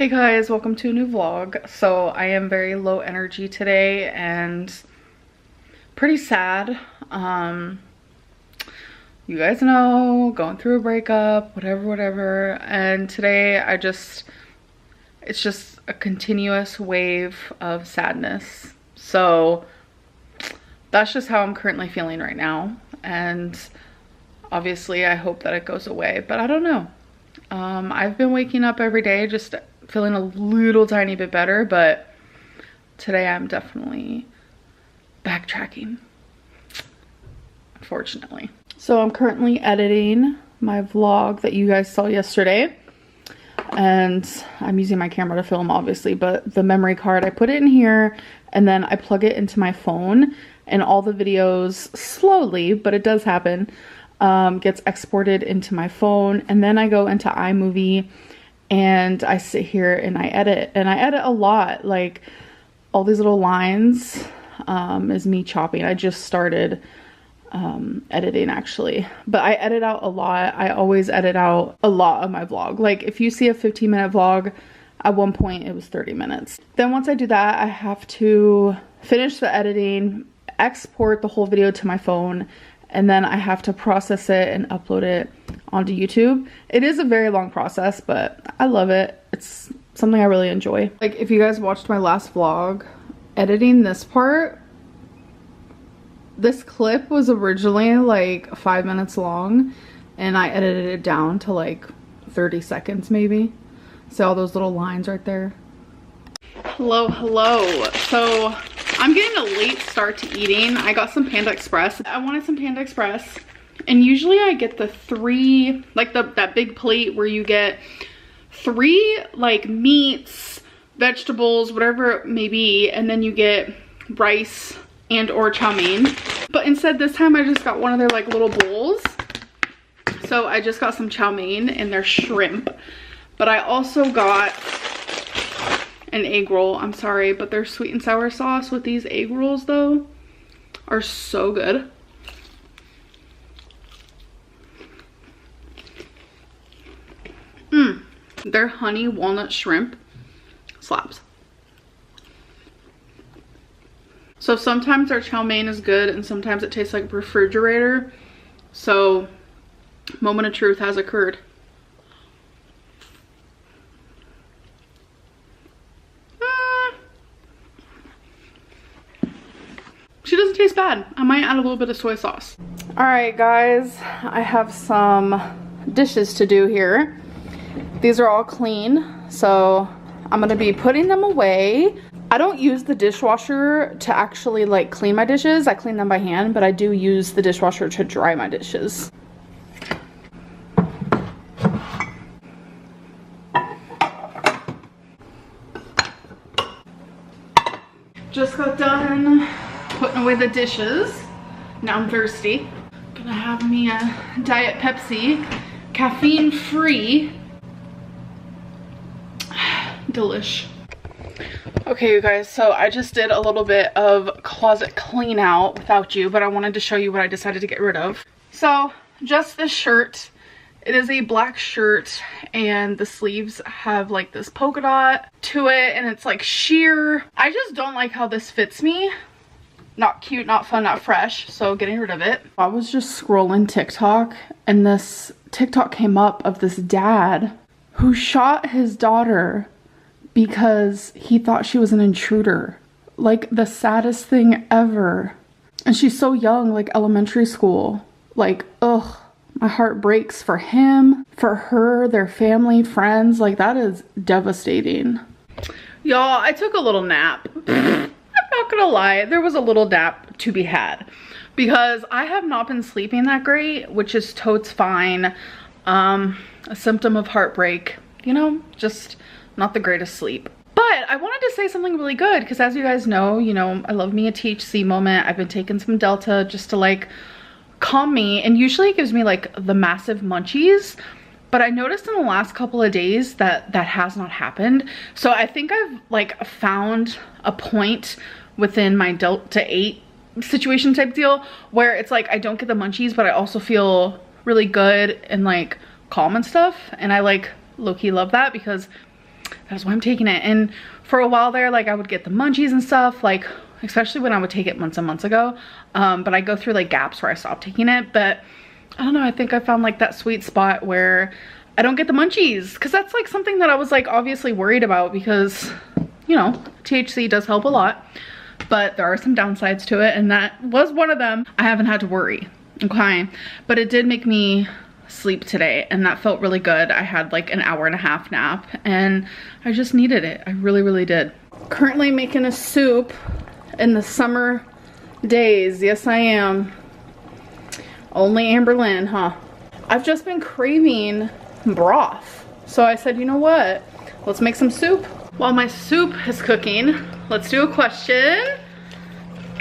Hey guys, welcome to a new vlog. So I am very low energy today and pretty sad. You guys know, going through a breakup, whatever. And today it's just a continuous wave of sadness. So that's just how I'm currently feeling right now. And obviously I hope that it goes away, but I don't know. I've been waking up every day just feeling a little tiny bit better, but today I'm definitely backtracking, unfortunately. So I'm currently editing my vlog that you guys saw yesterday, and I'm using my camera to film obviously, but the memory card, I put it in here and then I plug it into my phone, and all the videos slowly, but it does happen, gets exported into my phone, and then I go into iMovie and I sit here and I edit, and I edit a lot. Like all these little lines is me chopping. I just started editing actually, but I edit out a lot. I always edit out a lot of my vlog. Like if you see a 15-minute vlog, at one point it was 30 minutes. Then once I do that, I have to finish the editing, export the whole video to my phone, and then I have to process it and upload it onto YouTube. It is a very long process, but I love it. It's something I really enjoy. Like if you guys watched my last vlog, editing this part, this clip was originally like 5 minutes long, and I edited it down to like 30 seconds maybe. See all those little lines right there? Hello. So I'm getting a late start to eating. I got some Panda Express. I wanted some Panda Express, and usually I get the three, like that big plate where you get 3 like meats, vegetables, whatever it may be, and then you get rice and or chow mein. But instead this time I just got one of their like little bowls. So I just got some chow mein and their shrimp. But I also got an egg roll. I'm sorry, but their sweet and sour sauce with these egg rolls though are so good. Their honey walnut shrimp slaps. So sometimes their chow mein is good and sometimes it tastes like refrigerator. So moment of truth has occurred. She doesn't taste bad. I might add a little bit of soy sauce. All right, guys, I have some dishes to do here. These are all clean, so I'm gonna be putting them away. I don't use the dishwasher to actually like clean my dishes. I clean them by hand, but I do use the dishwasher to dry my dishes. Just got done putting away the dishes. Now I'm thirsty. Gonna have me a Diet Pepsi, caffeine free. Delish. Okay, you guys, so I just did a little bit of closet clean out without you, but I wanted to show you what I decided to get rid of. So just this shirt. It is a black shirt and the sleeves have like this polka dot to it, and it's like sheer. I just don't like how this fits me. Not cute, not fun, not fresh, so getting rid of it. I was just scrolling TikTok and this TikTok came up of this dad who shot his daughter because he thought she was an intruder. Like the saddest thing ever. And she's so young, like elementary school. Like, ugh. My heart breaks for him, for her, their family, friends. Like, that is devastating. Y'all, I took a little nap. I'm not gonna lie, there was a little nap to be had because I have not been sleeping that great, which is totes fine. A symptom of heartbreak, you know, just not the greatest sleep. But I wanted to say something really good because, as you guys know, I love me a THC moment. I've been taking some Delta just to like calm me, and usually it gives me like the massive munchies, but I noticed in the last couple of days that that has not happened. So I think I've like found a point within my Delta 8 situation type deal where it's like I don't get the munchies, but I also feel really good and like calm and stuff, and I like low-key love that because That's why I'm taking it. And for a while there, like I would get the munchies and stuff, like especially when I would take it months and months ago. But I go through like gaps where I stopped taking it. But I don't know, I think I found like that sweet spot where I don't get the munchies, because that's like something that I was like obviously worried about, because you know, THC does help a lot, but there are some downsides to it, and that was one of them. I haven't had to worry, okay? But it did make me sleep today, and that felt really good. I had like an hour and a half nap, and I just needed it. I really, really did. Currently making a soup in the summer days. Yes, I am. Only Amberlynn, huh? I've just been craving broth. So I said, you know what? Let's make some soup. While my soup is cooking, let's do a question.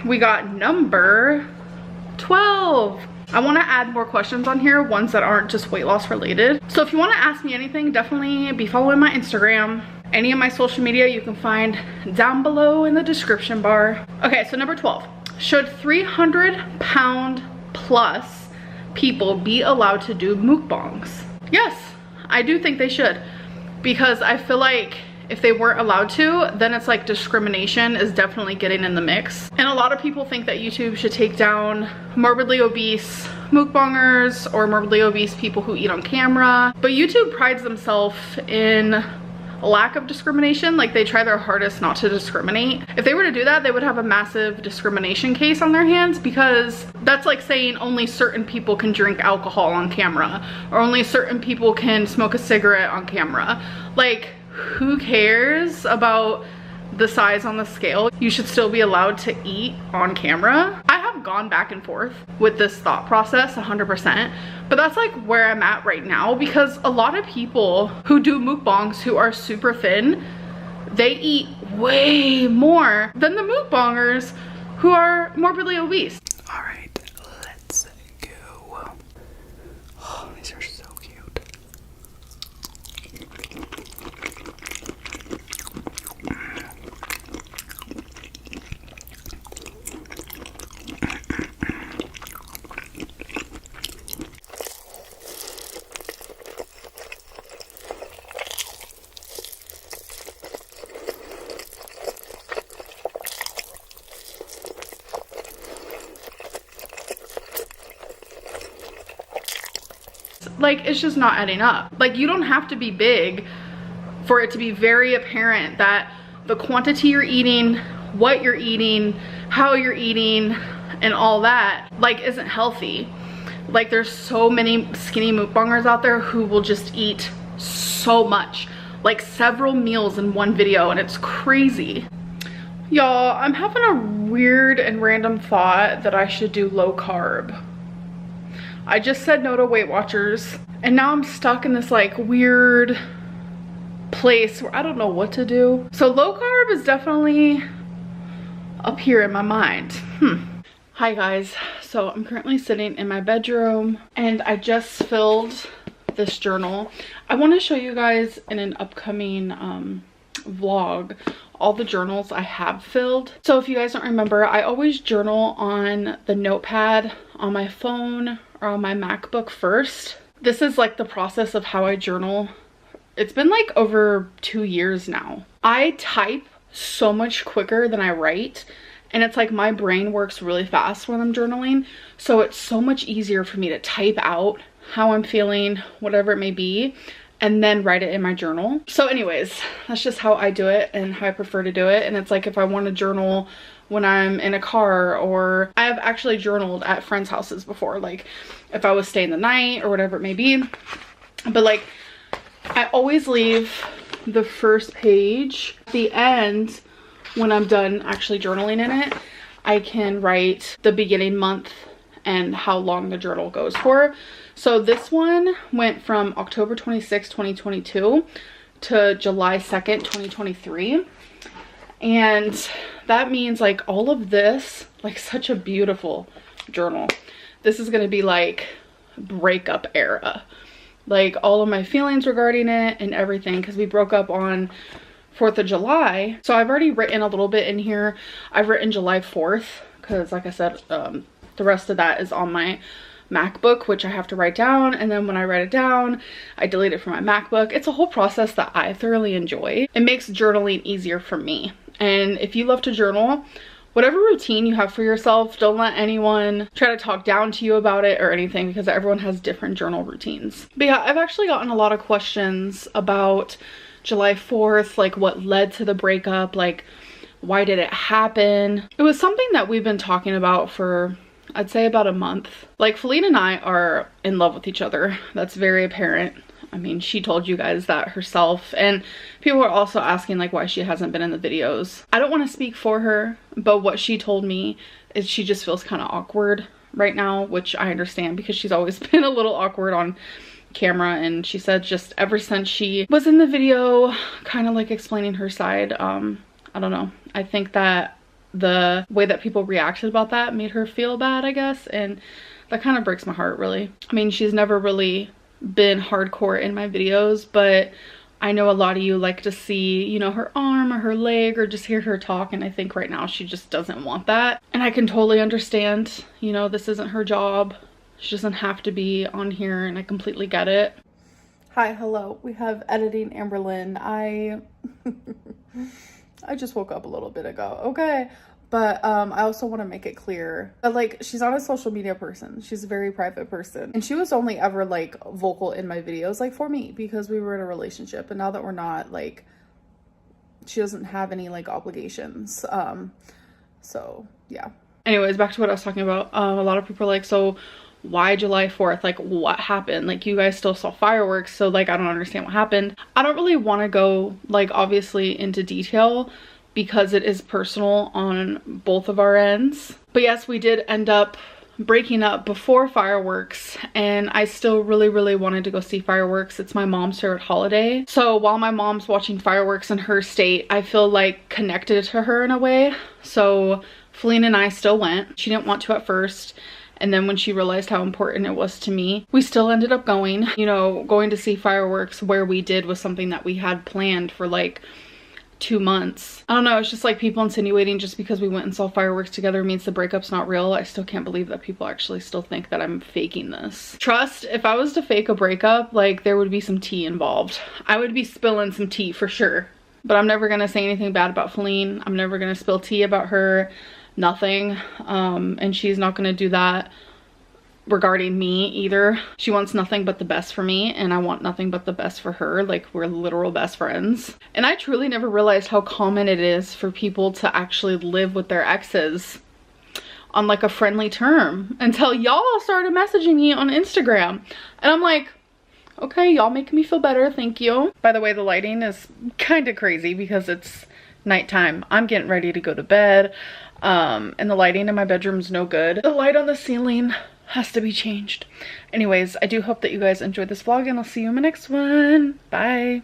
We got number 12. I want to add more questions on here, ones that aren't just weight loss related. So if you want to ask me anything, definitely be following my Instagram. Any of my social media you can find down below in the description bar. Okay, so number 12. Should 300-pound plus people be allowed to do mukbangs? Yes, I do think they should, because I feel like if they weren't allowed to, then it's like discrimination is definitely getting in the mix. And a lot of people think that YouTube should take down morbidly obese mukbangers or morbidly obese people who eat on camera. But YouTube prides themselves in a lack of discrimination. Like they try their hardest not to discriminate. If they were to do that, they would have a massive discrimination case on their hands, because that's like saying only certain people can drink alcohol on camera, or only certain people can smoke a cigarette on camera. Like, who cares about the size on the scale? You should still be allowed to eat on camera. I have gone back and forth with this thought process 100%, but that's like where I'm at right now, because a lot of people who do mukbangs who are super thin, they eat way more than the mukbangers who are morbidly obese. All right, let's go. Oh, these are so cute. Like, it's just not adding up. Like, you don't have to be big for it to be very apparent that the quantity you're eating, what you're eating, how you're eating, and all that, like, isn't healthy. Like, there's so many skinny mukbangers out there who will just eat so much, like several meals in one video, and it's crazy. Y'all, I'm having a weird and random thought that I should do low carb. I just said no to Weight Watchers, and now I'm stuck in this like weird place where I don't know what to do. So low carb is definitely up here in my mind. Hi guys, so I'm currently sitting in my bedroom, and I just filled this journal. I want to show you guys in an upcoming vlog all the journals I have filled. So if you guys don't remember, I always journal on the notepad on my phone or on my MacBook first. This is like the process of how I journal. It's been like over 2 years now. I type so much quicker than I write, and it's like my brain works really fast when I'm journaling, so it's so much easier for me to type out how I'm feeling, whatever it may be, and then write it in my journal. So anyways, that's just how I do it and how I prefer to do it. And it's like if I want to journal when I'm in a car, or I have actually journaled at friends' houses before, like if I was staying the night or whatever it may be. But like, I always leave the first page at the end. When I'm done actually journaling in it, I can write the beginning month and how long the journal goes for. So this one went from October 26, 2022 to July 2nd, 2023. And that means like all of this, like such a beautiful journal. This is gonna be like breakup era. Like all of my feelings regarding it and everything, because we broke up on 4th of July. So I've already written a little bit in here. I've written July 4th because like I said, the rest of that is on my MacBook, which I have to write down, and then when I write it down, I delete it from my MacBook. It's a whole process that I thoroughly enjoy. It makes journaling easier for me. And if you love to journal, whatever routine you have for yourself, don't let anyone try to talk down to you about it or anything, because everyone has different journal routines. But yeah, I've actually gotten a lot of questions about July 4th, like what led to the breakup, like why did it happen? It was something that we've been talking about for, I'd say, about a month. Like, Faline and I are in love with each other. That's very apparent. I mean, she told you guys that herself, and people are also asking like why she hasn't been in the videos. I don't want to speak for her, but what she told me is she just feels kind of awkward right now, which I understand because she's always been a little awkward on camera. And she said just ever since she was in the video kind of like explaining her side, I don't know, I think that the way that people reacted about that made her feel bad, I guess, and that kind of breaks my heart, really. I mean, she's never really been hardcore in my videos, but I know a lot of you like to see, you know, her arm or her leg or just hear her talk, and I think right now she just doesn't want that. And I can totally understand, you know, this isn't her job. She doesn't have to be on here, and I completely get it. Hi, hello. We have editing Amberlynn. I just woke up a little bit ago, okay? But I also want to make it clear that, like, she's not a social media person. She's a very private person. And she was only ever, like, vocal in my videos, like, for me, because we were in a relationship. And now that we're not, like, she doesn't have any, like, obligations. So, yeah. Anyways, back to what I was talking about. A lot of people are like, so why July 4th? Like, what happened? Like, you guys still saw fireworks, so, like, I don't understand what happened. I don't really want to go, like, obviously into detail, because it is personal on both of our ends. But yes, we did end up breaking up before fireworks, and I still really wanted to go see fireworks. It's my mom's favorite holiday. So while my mom's watching fireworks in her state, I feel like connected to her in a way. So Faline and I still went. She didn't want to at first. And then when she realized how important it was to me, we still ended up going. You know, going to see fireworks where we did was something that we had planned for like 2 months. I don't know, it's just like people insinuating just because we went and saw fireworks together means the breakup's not real. I still can't believe that people actually still think that I'm faking this. Trust, if I was to fake a breakup, like, there would be some tea involved. I would be spilling some tea for sure. But I'm never gonna say anything bad about Faline. I'm never gonna spill tea about her. Nothing. And she's not gonna do that regarding me either. She wants nothing but the best for me, and I want nothing but the best for her. Like, we're literal best friends. And I truly never realized how common it is for people to actually live with their exes on like a friendly term until y'all started messaging me on Instagram. And I'm like, okay, y'all make me feel better, thank you. By the way, the lighting is kind of crazy because it's nighttime. I'm getting ready to go to bed, and the lighting in my bedroom's no good. The light on the ceiling has to be changed. Anyways, I do hope that you guys enjoyed this vlog, and I'll see you in my next one. Bye.